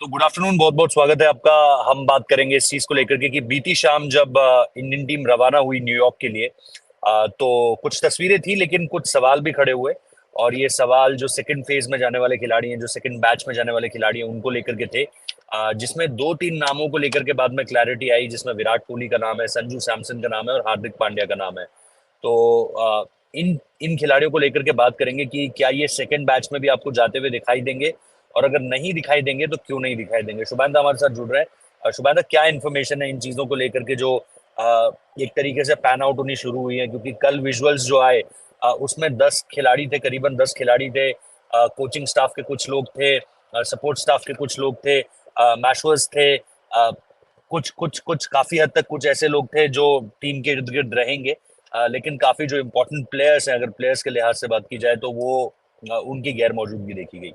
तो good afternoon, बहुत बहुत स्वागत है आपका। हम बात करेंगे इस चीज को लेकर के कि बीती शाम जब इंडियन टीम रवाना हुई न्यूयॉर्क के लिए, तो कुछ तस्वीरें थी लेकिन कुछ सवाल भी खड़े हुए। और ये सवाल जो सेकंड फेज में जाने वाले खिलाड़ी हैं, जो सेकंड बैच में जाने वाले खिलाड़ी हैं, उनको लेकर के थे। जिसमें दो तीन नामों को लेकर के बाद में क्लैरिटी आई, जिसमें विराट कोहली का नाम है, संजू सैमसन का नाम है और हार्दिक पांड्या का नाम है। तो इन इन खिलाड़ियों को लेकर के बात करेंगे कि क्या ये सेकंड बैच में भी आपको जाते हुए दिखाई देंगे, और अगर नहीं दिखाई देंगे तो क्यों नहीं दिखाई देंगे। शुभानंद हमारे साथ जुड़ रहे हैं। शुभानंद, क्या इन्फॉर्मेशन है इन चीजों को लेकर के जो एक तरीके से पैन आउट होनी शुरू हुई है, क्योंकि कल विजुअल्स जो आए उसमें 10 खिलाड़ी थे, करीबन 10 खिलाड़ी थे। कोचिंग स्टाफ के कुछ लोग थे, सपोर्ट स्टाफ के कुछ लोग थे, मैशर्स थे, कुछ कुछ कुछ काफी हद तक कुछ ऐसे लोग थे जो टीम के इर्द गिर्द रहेंगे। लेकिन काफी जो इम्पोर्टेंट प्लेयर्स हैं, अगर प्लेयर्स के लिहाज से बात की जाए तो वो उनकी गैर मौजूदगी देखी गई।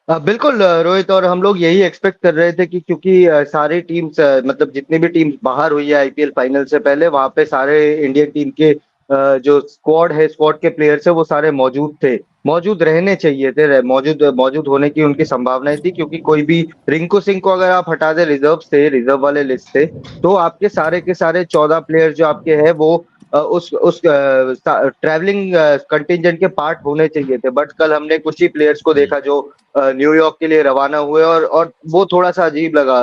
बिल्कुल रोहित, और हम लोग यही एक्सपेक्ट कर रहे थे कि क्योंकि सारी टीम्स मतलब जितनी भी टीम्स बाहर हुई है आईपीएल फाइनल से पहले, वहां पे सारे इंडियन टीम के जो स्क्वाड के प्लेयर्स है वो सारे मौजूद थे। मौजूद रहने चाहिए थे, मौजूद मौजूद होने की उनकी संभावनाएं थी, क्योंकि कोई भी रिंकू सिंह को अगर आप हटा दे, रिजर्व वाले लिस्ट से, तो आपके सारे के सारे 14 प्लेयर जो आपके हैं वो उस ट्रैवलिंग कंटिजेंट के पार्ट होने चाहिए थे। बट कल हमने कुछ ही प्लेयर्स को हम्म। देखा जो न्यूयॉर्क के लिए रवाना हुए, और वो थोड़ा सा अजीब लगा।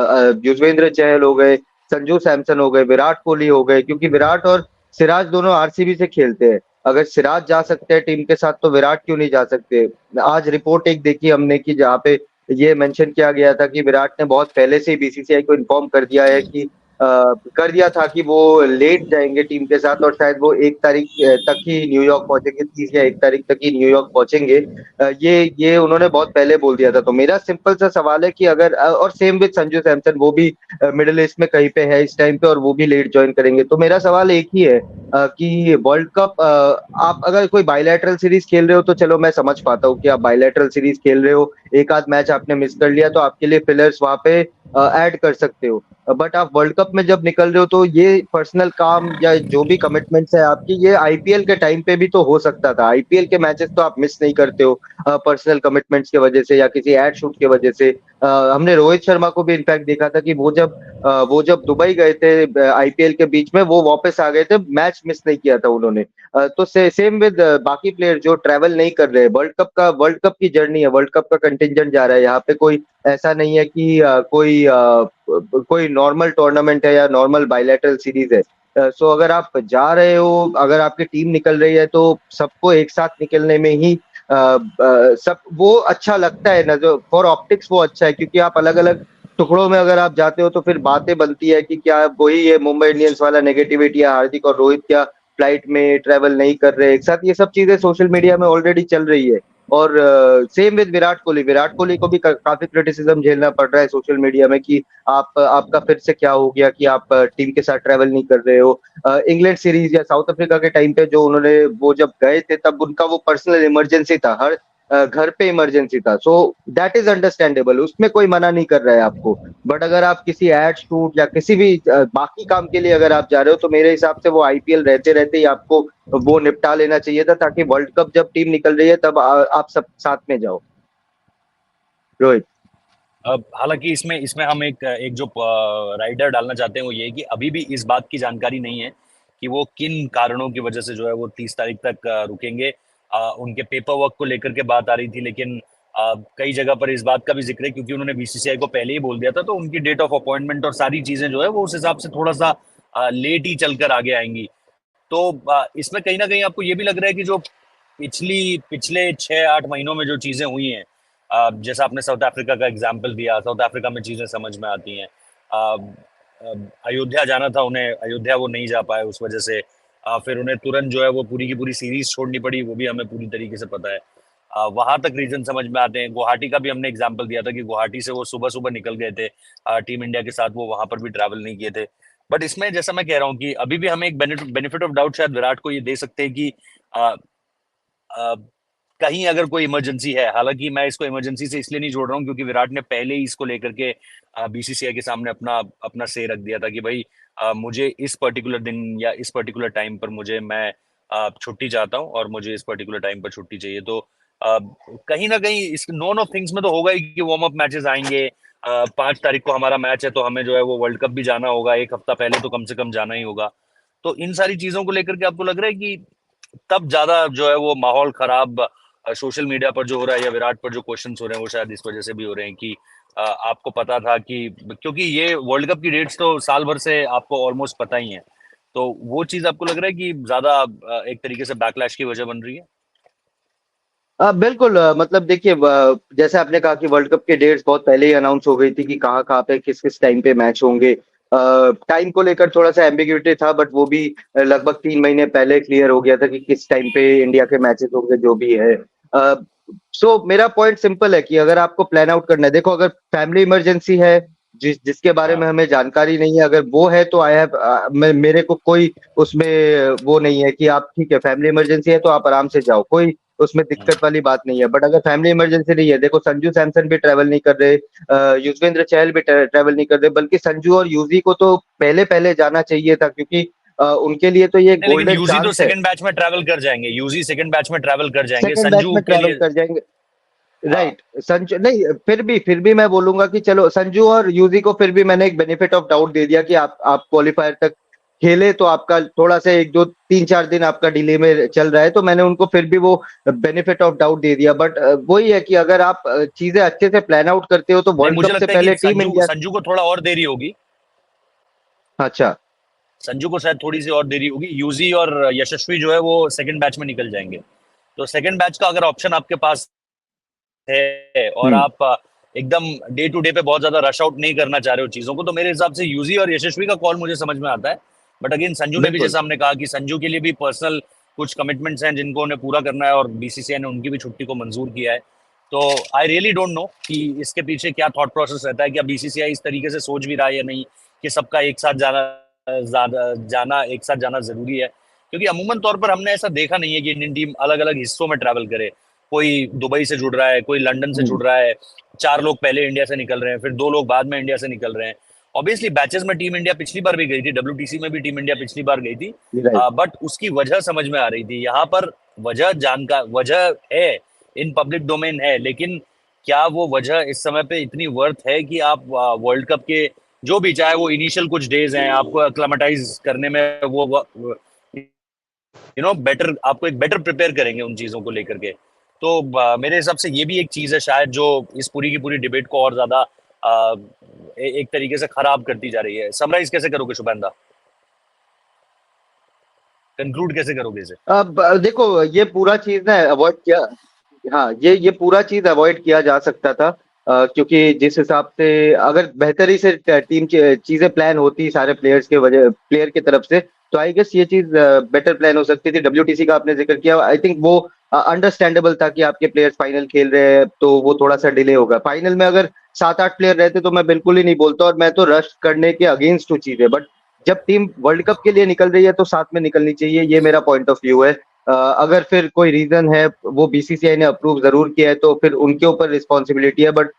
युजवेंद्र चहल हो गए, संजू सैमसन हो गए, विराट कोहली हो गए, क्योंकि विराट और सिराज दोनों आरसीबी से खेलते हैं। अगर सिराज जा सकते हैं टीम के साथ तो विराट क्यों नहीं जा सकते। आज रिपोर्ट एक देखी हमने कि जहाँ पे ये मेंशन किया गया था कि विराट ने बहुत पहले से ही बीसीसीआई को इन्फॉर्म कर दिया है कि कर दिया था कि वो लेट जाएंगे टीम के साथ, और शायद वो 1 तारीख तक ही न्यूयॉर्क पहुंचेंगे, 30 या 1 तारीख तक ही न्यूयॉर्क पहुंचेंगे। ये उन्होंने बहुत पहले बोल दिया था। तो मेरा सिंपल सा सवाल है कि अगर और सेम विद संजू सैमसन, वो भी मिडिल ईस्ट में कहीं पे है इस टाइम पे, और वो भी लेट ज्वाइन करेंगे। तो मेरा सवाल एक ही है कि वर्ल्ड कप, आप अगर कोई बायलैटरल सीरीज खेल रहे हो तो चलो मैं समझ पाता हूँ कि आप बायलैटरल सीरीज खेल रहे हो, एक आध मैच आपने मिस कर लिया तो आपके लिए फिलर्स वहां पे ऐड कर सकते हो। बट आप वर्ल्ड कप में जब निकल रहे हो तो ये पर्सनल काम या जो भी कमिटमेंट्स है आपकी, ये आईपीएल के टाइम पे भी तो हो सकता था। आईपीएल के मैचेस तो आप मिस नहीं करते हो पर्सनल कमिटमेंट्स की वजह से या किसी एड शूट की वजह से। हमने रोहित शर्मा को भी इनफैक्ट देखा था कि वो जब दुबई गए थे आईपीएल के बीच में, वो वापस आ गए थे, मैच मिस नहीं किया था उन्होंने। तो सेम विद बाकी प्लेयर जो ट्रैवल नहीं कर रहे। वर्ल्ड कप की जर्नी है, वर्ल्ड कप का कंटिजेंट जा रहा है यहाँ पे। कोई ऐसा नहीं है कि कोई नॉर्मल टूर्नामेंट है या नॉर्मल बायलैटरल सीरीज है। सो अगर आप जा रहे हो, अगर आपकी टीम निकल रही है, तो सबको एक साथ निकलने में ही सब वो अच्छा लगता है ना। जो फॉर ऑप्टिक्स वो अच्छा है, क्योंकि आप अलग अलग टुकड़ों में अगर आप जाते हो तो फिर बातें बनती है कि क्या वही ये मुंबई इंडियंस वाला नेगेटिविटी है, हार्दिक और रोहित क्या फ्लाइट में ट्रेवल नहीं कर रहे एक साथ। ये सब चीजें सोशल मीडिया में ऑलरेडी चल रही है। और सेम विद विराट कोहली को भी काफी क्रिटिसिज्म झेलना पड़ रहा है सोशल मीडिया में कि आपका फिर से क्या हो गया कि आप टीम के साथ ट्रैवल नहीं कर रहे हो। इंग्लैंड सीरीज या साउथ अफ्रीका के टाइम पे जो उन्होंने वो जब गए थे, तब उनका वो पर्सनल इमरजेंसी था, हर घर पे इमरजेंसी था। सो दैट इज अंडरस्टैंडेबल, उसमें कोई मना नहीं कर रहा है आपको। बट अगर आप किसी एड शूट या किसी भी बाकी काम के लिए अगर आप जा रहे हो, तो मेरे हिसाब से वो आईपीएल रहते रहते ही आपको वो निपटा लेना चाहिए था, ताकि वर्ल्ड कप जब टीम निकल रही है तब आप सब साथ में जाओ। रोहित। अब हालांकि इसमें इसमें हम एक एक जो राइडर डालना चाहते हैं वो ये है कि अभी भी इस बात की जानकारी नहीं है कि वो किन कारणों की वजह से जो है वो 30 तारीख तक रुकेंगे। उनके पेपर वर्क को लेकर के बात आ रही थी, लेकिन कई जगह पर इस बात का भी जिक्र है, क्योंकि उन्होंने बीसीसीआई को पहले ही बोल दिया था, तो उनकी डेट ऑफ अपॉइंटमेंट और सारी चीजें जो है वो उस हिसाब से थोड़ा सा लेट ही चलकर आगे आएंगी। तो इसमें कहीं ना कहीं आपको ये भी लग रहा है कि जो पिछले 6-8 महीनों में जो चीजें हुई हैं, जैसा आपने साउथ अफ्रीका का एग्जाम्पल दिया, साउथ अफ्रीका में चीजें समझ में आती हैं। अयोध्या जाना था उन्हें, अयोध्या वो नहीं जा पाए, उस वजह से फिर उन्हें तुरंत जो है वो पूरी की पूरी सीरीज छोड़नी पड़ी, वो भी हमें पूरी तरीके से पता है। वहां तक रीजन समझ में आते हैं। गुवाहाटी का भी हमने एग्जाम्पल दिया था कि गुवाहाटी से वो सुबह सुबह निकल गए थे, टीम इंडिया के साथ वो वहां पर भी ट्रैवल नहीं किए थे। बट इसमें जैसा मैं कह रहा हूँ कि अभी भी हमें एक बेनिफिट ऑफ डाउट शायद विराट को ये दे सकते हैं कि अ, अ, कहीं अगर कोई इमरजेंसी है। हालांकि मैं इसको इमरजेंसी से इसलिए नहीं जोड़ रहा हूँ क्योंकि विराट ने पहले ही इसको लेकर के बीसीसीआई के सामने अपना अपना से रख दिया था कि भाई मुझे इस पर्टिकुलर दिन या इस पर्टिकुलर टाइम पर मैं छुट्टी चाहता हूँ और मुझे इस पर्टिकुलर टाइम पर छुट्टी चाहिए। तो कहीं ना कहीं इस नोन ऑफ थिंग्स में तो होगा ही कि वार्म अप मैचेस आएंगे। 5 तारीख को हमारा मैच है, तो हमें जो है वो वर्ल्ड कप भी जाना होगा, एक हफ्ता पहले तो कम से कम जाना ही होगा। तो इन सारी चीजों को लेकर के आपको लग रहा है कि तब ज्यादा जो है वो माहौल खराब सोशल मीडिया पर जो हो रहा है, या विराट पर जो क्वेश्चंस हो रहे हैं, वो शायद इस वजह से भी हो रहे हैं कि आपको पता था कि, क्योंकि ये वर्ल्ड कप की डेट्स तो साल भर से आपको ऑलमोस्ट पता ही है, तो वो चीज आपको लग रहा है कि ज्यादा एक तरीके से बैकलैश की वजह बन रही है? बिल्कुल, मतलब देखिए, जैसे आपने कहा कि वर्ल्ड कप के डेट्स बहुत पहले ही अनाउंस हो गई थी कि कहाँ कहाँ पे किस किस टाइम पे मैच होंगे। टाइम को लेकर थोड़ा सा एम्बिग्यूटी था, बट वो भी लगभग 3 महीने पहले क्लियर हो गया था कि किस टाइम पे इंडिया के मैचेस होंगे, जो भी है। सो मेरा पॉइंट सिंपल है कि अगर आपको प्लान आउट करना है, देखो, अगर फैमिली इमरजेंसी है जिसके बारे हाँ। में हमें जानकारी नहीं है, अगर वो है तो आई हैव, मेरे को कोई उसमें वो नहीं है कि आप, ठीक है, फैमिली इमरजेंसी है तो आप आराम से जाओ, कोई उसमें हम्म। दिक्कत वाली बात नहीं है। बट अगर फैमिली इमरजेंसी नहीं है, देखो, संजू सैमसन भी ट्रैवल नहीं कर रहे, युजवेंद्र चहल भी ट्रैवल नहीं कर रहे, बल्कि संजू और यूजी को तो पहले पहले जाना चाहिए था, क्योंकि उनके लिए तो ये नहीं, लेकिन गोल्डन यूजी तो चांस है। सेकंड बैच में ट्रैवल कर जाएंगे, यूजी सेकंड बैच में ट्रैवल कर जाएंगे, सेकंड बैच संजू में के ट्रैवल लिए। कर जाएंगे। हाँ। राइट, संजू नहीं, फिर भी मैं बोलूंगा कि चलो, संजू और यूजी को फिर भी मैंने एक बेनिफिट ऑफ डाउट दे दिया कि आप क्वालिफायर तक खेले, तो आपका थोड़ा सा 1 2 3 4 दिन आपका डिले में चल रहा है, तो मैंने उनको फिर भी वो बेनिफिट ऑफ डाउट दे दिया। बट वही है कि अगर आप चीजें अच्छे से प्लान आउट करते हो तो नहीं, वर्ल्ड मुझे कप से लगता है कि पहले टीम संजू इंडिया। संजू को थोड़ा और देरी होगी। अच्छा। संजू को शायद थोड़ी सी और देरी होगी। यूजी और यशस्वी जो है वो सेकंड बैच में निकल जाएंगे। तो सेकंड बैच का अगर ऑप्शन आपके पास है, और हम्म। आप एकदम डे टू डे पे बहुत ज्यादा रश आउट नहीं करना चाह रहे हो चीजों को, तो मेरे हिसाब से यूजी और यशस्वी का कॉल मुझे समझ में आता है। बट अगेन, संजू ने भी, बिल्कुल। जैसा हमने कहा, कि संजू के लिए भी पर्सनल कुछ कमिटमेंट्स हैं जिनको उन्हें पूरा करना है, और बीसीसीआई ने उनकी भी छुट्टी को मंजूर किया है। तो आई रियली डोंट नो कि इसके पीछे क्या थॉट प्रोसेस रहता है, क्या बीसीसीआई इस तरीके से सोच भी रहा है या नहीं, कि सबका एक साथ जाना एक साथ जाना जरूरी है। क्योंकि अमूमन तौर पर हमने ऐसा देखा नहीं है कि इंडियन टीम अलग अलग हिस्सों में ट्रैवल करे। कोई दुबई से जुड़ रहा है, कोई लंदन से हम्म। जुड़ रहा है, 4 लोग पहले इंडिया से निकल रहे हैं, फिर 2 लोग बाद में इंडिया से निकल रहे हैं। ऑब्वियसली बैचेस में टीम इंडिया पिछली बार भी गई थी, डब्ल्यूटीसी में भी टीम इंडिया पिछली बार गई थी। राइट। बट उसकी वजह समझ में आ रही थी। यहाँ पर वजह है, इन पब्लिक डोमेन है, लेकिन क्या वो वजह इस समय पे इतनी वर्थ है कि आप वर्ल्ड कप के जो भी, चाहे वो इनिशियल कुछ डेज हैं, आपको अक्लामेटाइज करने में वो बेटर, आपको एक बेटर प्रिपेयर करेंगे उन चीजों को लेकर के। तो मेरे हिसाब से ये भी एक चीज है शायद, जो इस पूरी की पूरी डिबेट को और ज्यादा एक तरीके से खराब करती जा रही है। समराइज कैसे करोगे शुभेंदा? कंक्लूड कैसे करोगे इसे? अब देखो, ये पूरा चीज ना अवॉइड किया, हाँ, ये पूरा चीज अवॉइड किया जा सकता था, क्योंकि जिस हिसाब से अगर बेहतरी से टीम चीजें प्लान होती सारे प्लेयर की तरफ से, तो आई गेस ये चीज बेटर प्लान हो सकती थी। डब्ल्यूटीसी का आपने जिक्र किया, आई थिंक वो अंडरस्टैंडेबल था कि आपके प्लेयर्स फाइनल खेल रहे हैं, तो वो थोड़ा सा डिले होगा। फाइनल में अगर 7 8 प्लेयर रहते तो मैं बिल्कुल ही नहीं बोलता, और मैं तो रश करने के अगेंस्ट हूँ चीजें, बट जब टीम वर्ल्ड कप के लिए निकल रही है तो साथ में निकलनी चाहिए, ये मेरा पॉइंट ऑफ व्यू है। अगर फिर कोई रीजन है, वो बीसीसीआई ने अप्रूव जरूर किया है, तो फिर उनके ऊपर रिस्पॉन्सिबिलिटी है। बट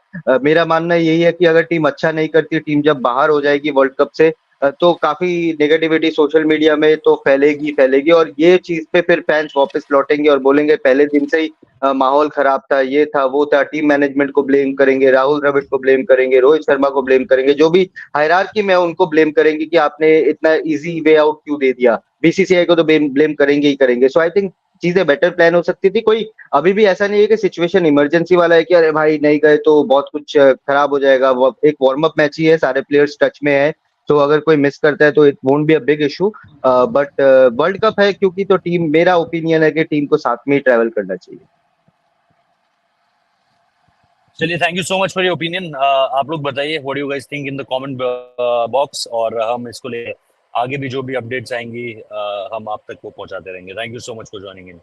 मेरा मानना यही है कि अगर टीम अच्छा नहीं करती, टीम जब बाहर हो जाएगी वर्ल्ड कप से, तो काफी नेगेटिविटी सोशल मीडिया में तो फैलेगी फैलेगी, और ये चीज पे फिर फैंस वापस लौटेंगे और बोलेंगे पहले दिन से ही माहौल खराब था, ये था वो था, टीम मैनेजमेंट को ब्लेम करेंगे, राहुल द्रविड़ को ब्लेम करेंगे, रोहित शर्मा को ब्लेम करेंगे, जो भी हायरार्की में है उनको ब्लेम करेंगे कि आपने इतना इजी वे आउट क्यों दे दिया। बीसीसीआई को तो ब्लेम करेंगे ही करेंगे। सो आई थिंक चीजें बेटर प्लान हो सकती थी। कोई अभी भी ऐसा नहीं है कि सिचुएशन इमरजेंसी वाला है कि अरे भाई नहीं गए तो बहुत कुछ खराब हो जाएगा। एक वार्म अप मैच ही है, सारे प्लेयर्स टच में है, तो अगर कोई मिस करता है तो it won't be a big issue. But world cup है क्योंकि, तो टीम, मेरा ओपिनियन है कि टीम को साथ में ही ट्रैवल करना चाहिए। चलिए, thank you so much for your opinion. आप लोग बताइए what you guys think in the comment box, और हम इसको ले आगे भी जो भी अपडेट्स आएंगी हम आप तक वो पहुंचाते रहेंगे। Thank you so much for joining in.